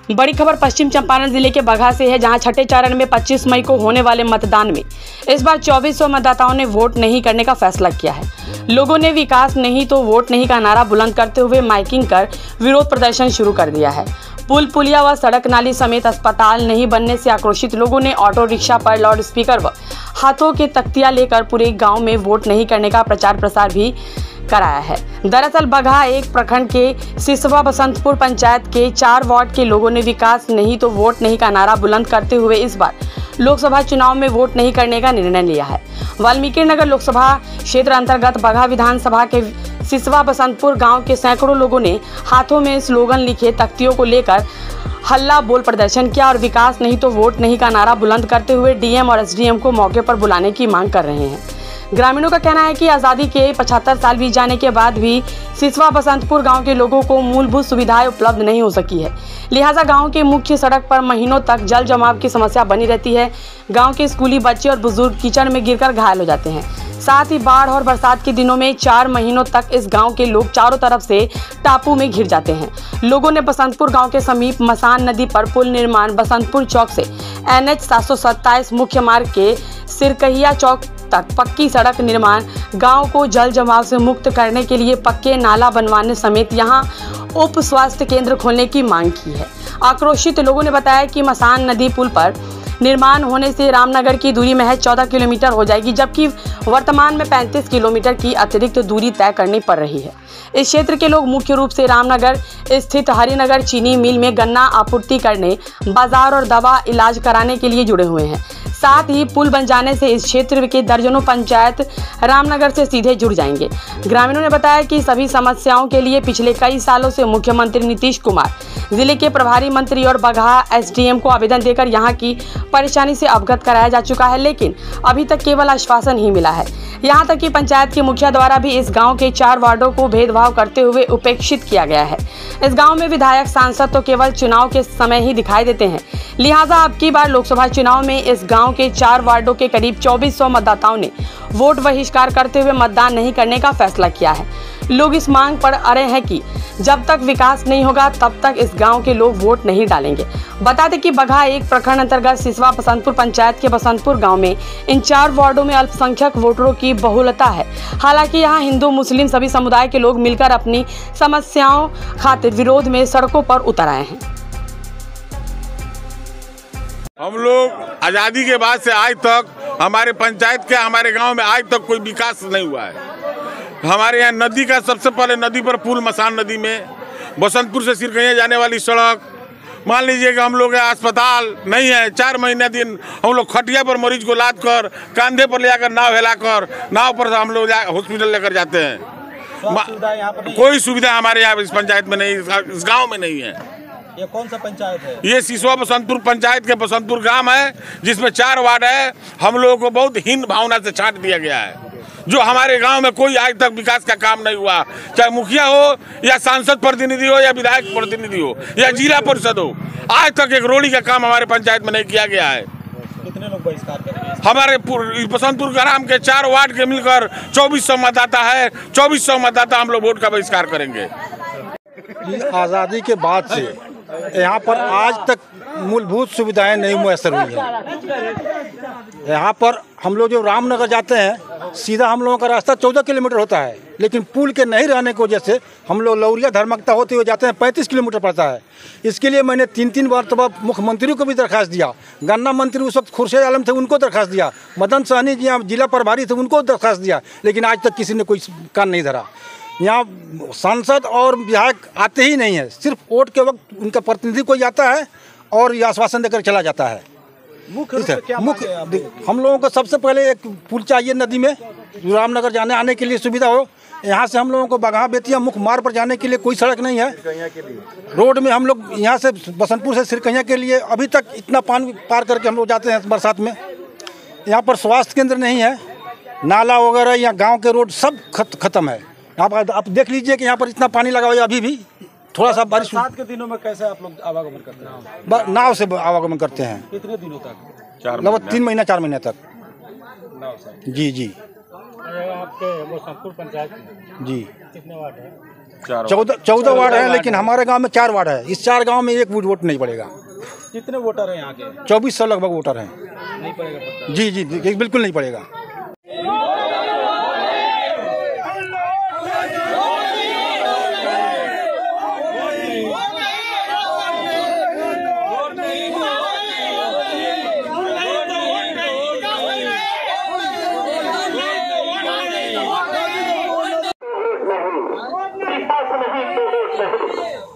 बड़ी खबर पश्चिम चंपारण जिले के बगहा से है, जहां छठे चरण में 25 मई को होने वाले मतदान में इस बार 2400 मतदाताओं ने वोट नहीं करने का फैसला किया है। लोगों ने विकास नहीं तो वोट नहीं का नारा बुलंद करते हुए माइकिंग कर विरोध प्रदर्शन शुरू कर दिया है। पुल पुलिया व सड़क नाली समेत अस्पताल नहीं बनने से आक्रोशित लोगों ने ऑटो रिक्शा पर लाउड स्पीकर व हाथों के तख्तियां लेकर पूरे गांव में वोट नहीं करने का प्रचार प्रसार भी कराया है। दरअसल बगहा एक प्रखंड के सिसवा बसंतपुर पंचायत के 4 वार्ड के लोगों ने विकास नहीं तो वोट नहीं का नारा बुलंद करते हुए इस बार लोकसभा चुनाव में वोट नहीं करने का निर्णय लिया है। वाल्मीकि नगर लोकसभा क्षेत्र अंतर्गत बगहा विधानसभा के सिसवा बसंतपुर गांव के सैकड़ों लोगों ने हाथों में स्लोगन लिखे तख्तियों को लेकर हल्ला बोल प्रदर्शन किया और विकास नहीं तो वोट नहीं का नारा बुलंद करते हुए डीएम और एसडीएम को मौके पर बुलाने की मांग कर रहे हैं। ग्रामीणों का कहना है कि आज़ादी के 75 साल बीत जाने के बाद भी सिसवा बसंतपुर गांव के लोगों को मूलभूत सुविधाएं उपलब्ध नहीं हो सकी है, लिहाजा गांव के मुख्य सड़क पर महीनों तक जल जमाव की समस्या बनी रहती है। गांव के स्कूली बच्चे और बुजुर्ग कीचड़ में गिरकर घायल हो जाते हैं। साथ ही बाढ़ और बरसात के दिनों में 4 महीनों तक इस गांव के लोग चारों तरफ से टापू में घिर जाते हैं। लोगों ने बसंतपुर गांव के समीप मसान नदी पर पुल निर्माण, बसंतपुर चौक से NH 727 मुख्य मार्ग के सिरकहिया चौक तक पक्की सड़क निर्माण, गांव को जल जमाव से मुक्त करने के लिए पक्के नाला बनवाने समेत यहां उप स्वास्थ्य केंद्र खोलने की मांग की है। आक्रोशित लोगों ने बताया कि मसान नदी पुल पर निर्माण होने से रामनगर की दूरी महज 14 किलोमीटर हो जाएगी, जबकि वर्तमान में 35 किलोमीटर की अतिरिक्त दूरी तय करनी पड़ रही है। इस क्षेत्र के लोग मुख्य रूप से रामनगर स्थित हरिनगर चीनी मिल में गन्ना आपूर्ति करने, बाजार और दवा इलाज कराने के लिए जुड़े हुए हैं। साथ ही पुल बन जाने से इस क्षेत्र के दर्जनों पंचायत रामनगर से सीधे जुड़ जाएंगे। ग्रामीणों ने बताया कि सभी समस्याओं के लिए पिछले कई सालों से मुख्यमंत्री नीतीश कुमार, जिले के प्रभारी मंत्री और बगहा एसडीएम को आवेदन देकर यहां की परेशानी से अवगत कराया जा चुका है, लेकिन अभी तक केवल आश्वासन ही मिला है। यहां तक कि पंचायत के मुखिया द्वारा भी इस गांव के 4 वार्डों को भेदभाव करते हुए उपेक्षित किया गया है। इस गांव में विधायक सांसद तो केवल चुनाव के समय ही दिखाई देते हैं, लिहाजा अब की बार लोकसभा चुनाव में इस गांव के 4 वार्डों के करीब 2400 मतदाताओं ने वोट बहिष्कार करते हुए मतदान नहीं करने का फैसला किया है। लोग इस मांग पर अड़े हैं कि जब तक विकास नहीं होगा तब तक इस गांव के लोग वोट नहीं डालेंगे। बता दें कि बगहा एक प्रखंड अंतर्गत सिसवा बसंतपुर पंचायत के बसंतपुर गांव में इन 4 वार्डों में अल्पसंख्यक वोटरों की बहुलता है। हालांकि यहां हिंदू मुस्लिम सभी समुदाय के लोग मिलकर अपनी समस्याओं खातिर विरोध में सड़कों पर उतर आए हैं। हम लोग आजादी के बाद से आज तक हमारे पंचायत के, हमारे गांव में आज तक कोई विकास नहीं हुआ है। हमारे यहाँ नदी का सबसे पहले नदी पर पुल, मसान नदी में बसंतपुर से सिरकहिया जाने वाली सड़क, मान लीजिए कि हम लोग अस्पताल नहीं है। 4 महीने दिन हम लोग खटिया पर मरीज को लाद कर कंधे पर ले जाकर नाव हिलाकर नाव पर हम लोग हॉस्पिटल लेकर जाते हैं। कोई सुविधा हमारे यहाँ इस पंचायत में नहीं, इस गाँव में नहीं है। ये कौन सा पंचायत है? ये सिसवा बसंतपुर पंचायत के बसंतपुर गांव है, जिसमें 4 वार्ड है। हम लोगों को बहुत हीन भावना से छांट दिया गया है। जो हमारे गांव में कोई आज तक विकास का काम नहीं हुआ, चाहे मुखिया हो या सांसद प्रतिनिधि हो या विधायक प्रतिनिधि हो या जिला परिषद हो, आज तक एक रोड़ी का काम हमारे पंचायत में नहीं किया गया है। कितने लोग बहिष्कार करेंगे? हमारे बसंतपुर ग्राम के 4 वार्ड के मिलकर 2400 मतदाता है। 2400 मतदाता हम लोग वोट का बहिष्कार करेंगे। आज़ादी के बाद से यहाँ पर आज तक मूलभूत सुविधाएं नहीं मुयसर हुई है। यहाँ पर हम लोग जो रामनगर जाते हैं, सीधा हम लोगों का रास्ता 14 किलोमीटर होता है, लेकिन पुल के नहीं रहने की वजह से हम लोग लौरिया धर्मकता होते हुए जाते हैं, 35 किलोमीटर पड़ता है। इसके लिए मैंने 3 बार तब मुख्यमंत्री को भी दरखास्त दिया। गन्ना मंत्री उस वक्त खुर्शीद आलम थे, उनको दरखास्त दिया। मदन सहनी जी यहाँ जिला प्रभारी थे, उनको दरखास्त दिया, लेकिन आज तक किसी ने कोई कान नहीं धरा। यहाँ सांसद और विधायक आते ही नहीं है, सिर्फ वोट के वक्त उनका प्रतिनिधि कोई आता है और ये आश्वासन देकर चला जाता है। मुख्य हम लोगों को सबसे पहले एक पुल चाहिए नदी में, रामनगर जाने आने के लिए सुविधा हो। यहाँ से हम लोगों को बगहा बेतिया मुख्य मार्ग पर जाने के लिए कोई सड़क नहीं है। रोड में हम लोग यहाँ से बसंतपुर से सिरकहिया के लिए अभी तक इतना पानी पार करके हम लोग जाते हैं बरसात में। यहाँ पर स्वास्थ्य केंद्र नहीं है, नाला वगैरह या गाँव के रोड सब खत्म है। आप देख लीजिए कि यहाँ पर इतना पानी लगा हुआ है। अभी भी थोड़ा सा बारिश के दिनों में कैसे आप लोग आवागमन करते हैं? नाव से आवागमन करते हैं। कितने दिनों तक? 3 महीना 4 महीने तक नाव से। जी। आपके बसंतपुर पंचायत में जी कितने वार्ड है? 14 वार्ड है, लेकिन हमारे गांव में 4 वार्ड है। इस 4 गांव में एक वोट नहीं पड़ेगा। कितने वोटर हैं यहाँ के? 2400 लगभग वोटर हैं। नहीं पड़ेगा पता? जी जी, बिल्कुल नहीं पड़ेगा। नहीं